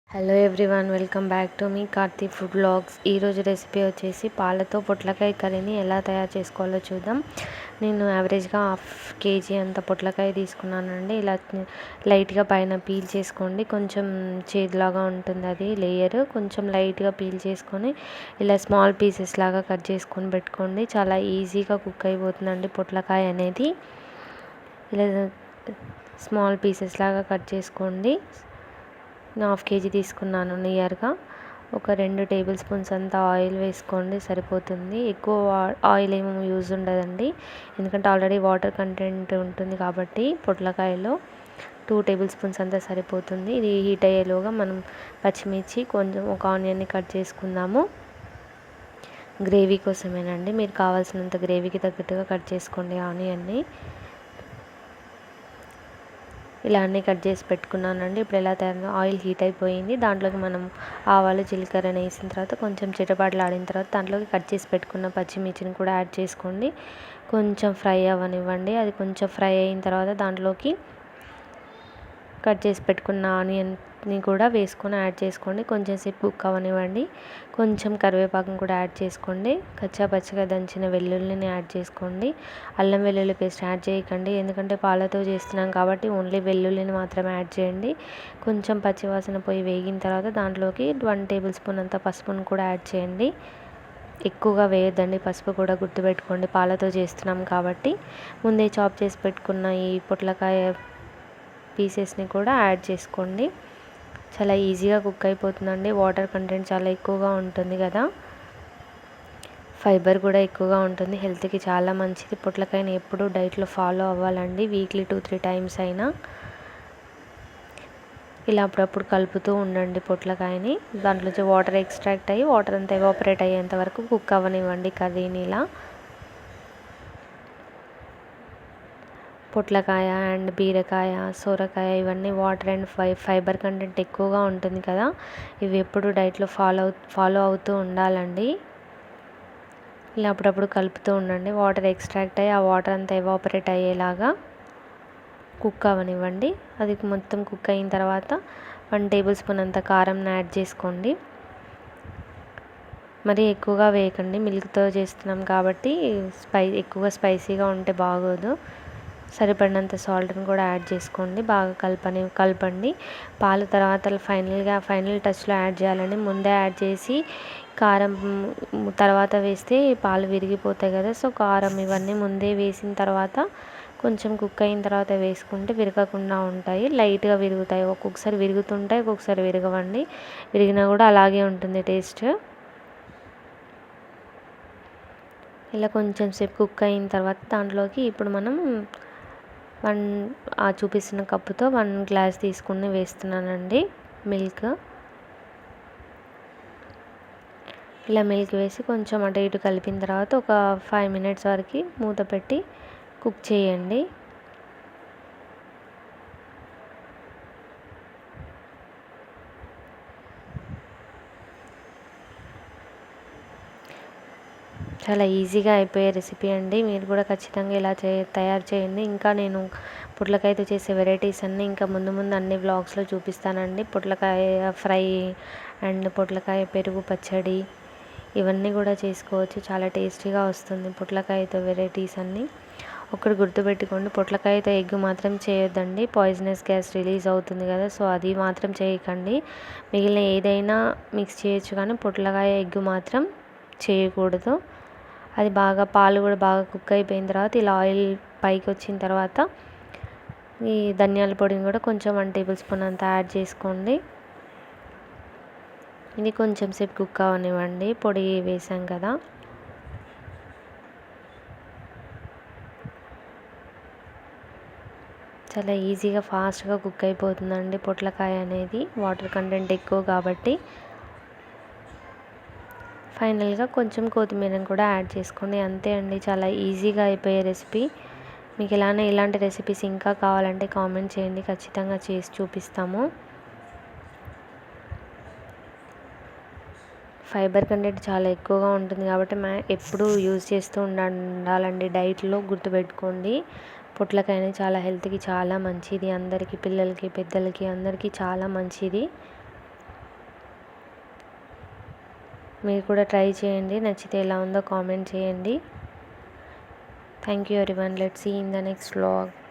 Hello everyone, welcome back to me Karthi food vlogs. ఈరోజు recipe వచ్చేసి పాలతో పొట్లకాయ కర్రీని ఎలా తయారు చేసుకోవాలో చూద్దాం. నేను యావరేజ్గా 1/2 kg అంత పొట్లకాయ తీసుకున్నానండి. ఇలా లైట్గా పైన పీల్ చేసుకోండి. కొంచెం చేదులాగా ఉంటుంది అది లేయర్, కొంచెం లైట్గా పీల్ చేసుకొని ఇలా స్మాల్ పీసెస్ లాగా కట్ చేసుకొని పెట్టుకోండి. చాలా ఈజీగా కుక్ అయిపోతుందండి పొట్లకాయ అనేది. ఇలా స్మాల్ పీసెస్ లాగా కట్ చేసుకోండి. 1/2 kg తీసుకున్నాను. నియర్గా ఒక 2 టేబుల్ స్పూన్స్ అంతా ఆయిల్ వేసుకోండి, సరిపోతుంది. ఎక్కువ ఆయిల్ ఏమో యూజ్ ఉండదండి, ఎందుకంటే ఆల్రెడీ వాటర్ కంటెంట్ ఉంటుంది కాబట్టి పొట్లకాయలో 2 టేబుల్ స్పూన్స్ అంతా సరిపోతుంది. ఇది హీట్ అయ్యేలోగా మనం పచ్చిమిర్చి, కొంచెం ఒక ఆనియన్ని కట్ చేసుకుందాము. గ్రేవీ కోసమేనండి, మీరు కావాల్సినంత గ్రేవీకి తగ్గట్టుగా కట్ చేసుకోండి ఆనియన్ని. ఇలా అన్నీ కట్ చేసి పెట్టుకున్నానండి. ఇప్పుడు ఎలా తయారు, ఆయిల్ హీట్ అయిపోయింది. దాంట్లోకి మనం ఆవాలు, జీలకర్ర వేసిన తర్వాత కొంచెం చిటపటలాడిన తర్వాత దాంట్లోకి కట్ చేసి పెట్టుకున్న పచ్చిమిర్చిని కూడా యాడ్ చేసుకోండి. కొంచెం ఫ్రై అవ్వనివ్వండి. అది కొంచెం ఫ్రై అయిన తర్వాత దాంట్లోకి కట్ చేసి పెట్టుకున్న ఆనియన్ని కూడా వేసుకొని యాడ్ చేసుకోండి. కొంచెం సేపు కుక్ అవ్వనివ్వండి. కొంచెం కరివేపాకును కూడా యాడ్ చేసుకోండి. కచ్చాపచ్చిగా దంచిన వెల్లుల్లిని యాడ్ చేసుకోండి. అల్లం వెల్లుల్లి పేస్ట్ యాడ్ చేయకండి, ఎందుకంటే పాలతో చేస్తున్నాం కాబట్టి ఓన్లీ వెల్లుల్లిని మాత్రమే యాడ్ చేయండి. కొంచెం పచ్చివాసన పోయి వేగిన తర్వాత దాంట్లోకి 1 టేబుల్ స్పూన్ అంత పసుపును కూడా యాడ్ చేయండి. ఎక్కువగా వేయొద్దండి పసుపు కూడా, గుర్తుపెట్టుకోండి పాలతో చేస్తున్నాం కాబట్టి. ముందే చాప్ చేసి పెట్టుకున్న ఈ పొట్లకాయ పీసెస్ని కూడా యాడ్ చేసుకోండి. చాలా ఈజీగా కుక్ అయిపోతుందండి. వాటర్ కంటెంట్ చాలా ఎక్కువగా ఉంటుంది కదా, ఫైబర్ కూడా ఎక్కువగా ఉంటుంది, హెల్త్కి చాలా మంచిది. పొట్లకాయని ఎప్పుడూ డైట్లో ఫాలో అవ్వాలండి, వీక్లీ 2-3 టైమ్స్ అయినా. ఇలా అప్పుడప్పుడు కలుపుతూ ఉండండి పొట్లకాయని. దాంట్లోంచి వాటర్ ఎక్స్ట్రాక్ట్ అయ్యి వాటర్ అంతా ఎవాపరేట్ అయ్యేంత వరకు కుక్ అవ్వనివ్వండి కర్రీని. ఇలా పొట్లకాయ అండ్ బీరకాయ, సొరకాయ ఇవన్నీ వాటర్ అండ్ ఫైబర్ కంటెంట్ ఎక్కువగా ఉంటుంది కదా, ఇవి ఎప్పుడు డైట్లో ఫాలో అవుతూ ఉండాలండి. ఇలా అప్పుడప్పుడు కలుపుతూ ఉండండి. వాటర్ ఎక్స్ట్రాక్ట్ అయ్యి ఆ వాటర్ అంతా ఎవాపరేట్ అయ్యేలాగా కుక్ అవ్వనివ్వండి. అది మొత్తం కుక్ అయిన తర్వాత 1 టేబుల్ స్పూన్ అంత కారంని యాడ్ చేసుకోండి. మరి ఎక్కువగా వేయకండి, మిల్క్తో చేస్తున్నాం కాబట్టి ఎక్కువగా స్పైసీగా ఉంటే బాగోదు. సరిపడినంత సాల్ట్ని కూడా యాడ్ చేసుకోండి. బాగా కలపండి. పాలు తర్వాత ఫైనల్ టచ్లో యాడ్ చేయాలండి. ముందే యాడ్ చేసి కారం తర్వాత వేస్తే పాలు విరిగిపోతాయి కదా, సో కారం ఇవన్నీ ముందే వేసిన తర్వాత కొంచెం కుక్ అయిన తర్వాత వేసుకుంటే విరగకుండా ఉంటాయి. లైట్గా విరుగుతాయి, ఒక్కొక్కసారి విరుగుతుంటాయి, ఒక్కొక్కసారి విరగవండి. విరిగినా కూడా అలాగే ఉంటుంది టేస్ట్. ఇలా కొంచెం సేపు కుక్ అయిన తర్వాత దాంట్లోకి ఇప్పుడు మనం చూపిస్తున్న కప్పుతో 1 గ్లాస్ తీసుకుని వేస్తున్నానండి మిల్క్. ఇలా మిల్క్ వేసి కొంచెం అటు ఇటు కలిపిన తర్వాత ఒక 5 minutes వరకు మూత పెట్టి కుక్ చేయండి. చాలా ఈజీగా అయిపోయే రెసిపీ అండి, మీరు కూడా ఖచ్చితంగా ఇలా తయారు చేయండి. ఇంకా నేను పొట్లకాయతో చేసే వెరైటీస్ అన్నీ ఇంకా ముందు అన్ని వ్లాగ్స్లో చూపిస్తానండి. పొట్లకాయ ఫ్రై అండ్ పొట్లకాయ పెరుగు పచ్చడి ఇవన్నీ కూడా చేసుకోవచ్చు, చాలా టేస్టీగా వస్తుంది పొట్లకాయతో వెరైటీస్ అన్నీ. ఒకటి గుర్తుపెట్టుకోండి, పొట్లకాయతో ఎగ్ మాత్రం చేయొద్దండి, పాయిజనస్ గ్యాస్ రిలీజ్ అవుతుంది కదా, సో అది మాత్రం చేయకండి. మిగిలిన ఏదైనా మిక్స్ చేయొచ్చు కానీ పొట్లకాయ ఎగ్ మాత్రం చేయకూడదు. అది పాలు కూడా బాగా కుక్ అయిపోయిన తర్వాత ఇలా ఆయిల్ పైకి వచ్చిన తర్వాత ఈ ధనియాల పొడిని కూడా కొంచెం 1 టేబుల్ స్పూన్ అంత యాడ్ చేసుకోండి. ఇది కొంచెం సేపు కుక్ అవనివ్వండి, పొడి వేసాం కదా. చాలా ఈజీగా ఫాస్ట్గా కుక్ అయిపోతుందండి పొట్లకాయ అనేది, వాటర్ కంటెంట్ ఎక్కువ కాబట్టి. ఫైనల్గా కొంచెం కొత్తిమీరని కూడా యాడ్ చేసుకోండి. అంతే అండి, చాలా ఈజీగా అయిపోయే రెసిపీ. మీకు ఇలాంటి రెసిపీస్ ఇంకా కావాలంటే కామెంట్ చేయండి, ఖచ్చితంగా చేసి చూపిస్తాము. ఫైబర్ కంటెంట్ చాలా ఎక్కువగా ఉంటుంది కాబట్టి ఎప్పుడూ యూజ్ చేస్తూ ఉండాలండి డైట్లో, గుర్తుపెట్టుకోండి. పొట్లకాయ చాలా హెల్త్కి చాలా మంచిది, అందరికీ, పిల్లలకి, పెద్దలకి అందరికీ చాలా మంచిది. మీరు కూడా ట్రై చేయండి. నచ్చితే ఎలా ఉందో కామెంట్ చేయండి. Thank you everyone. Let's see in the next vlog.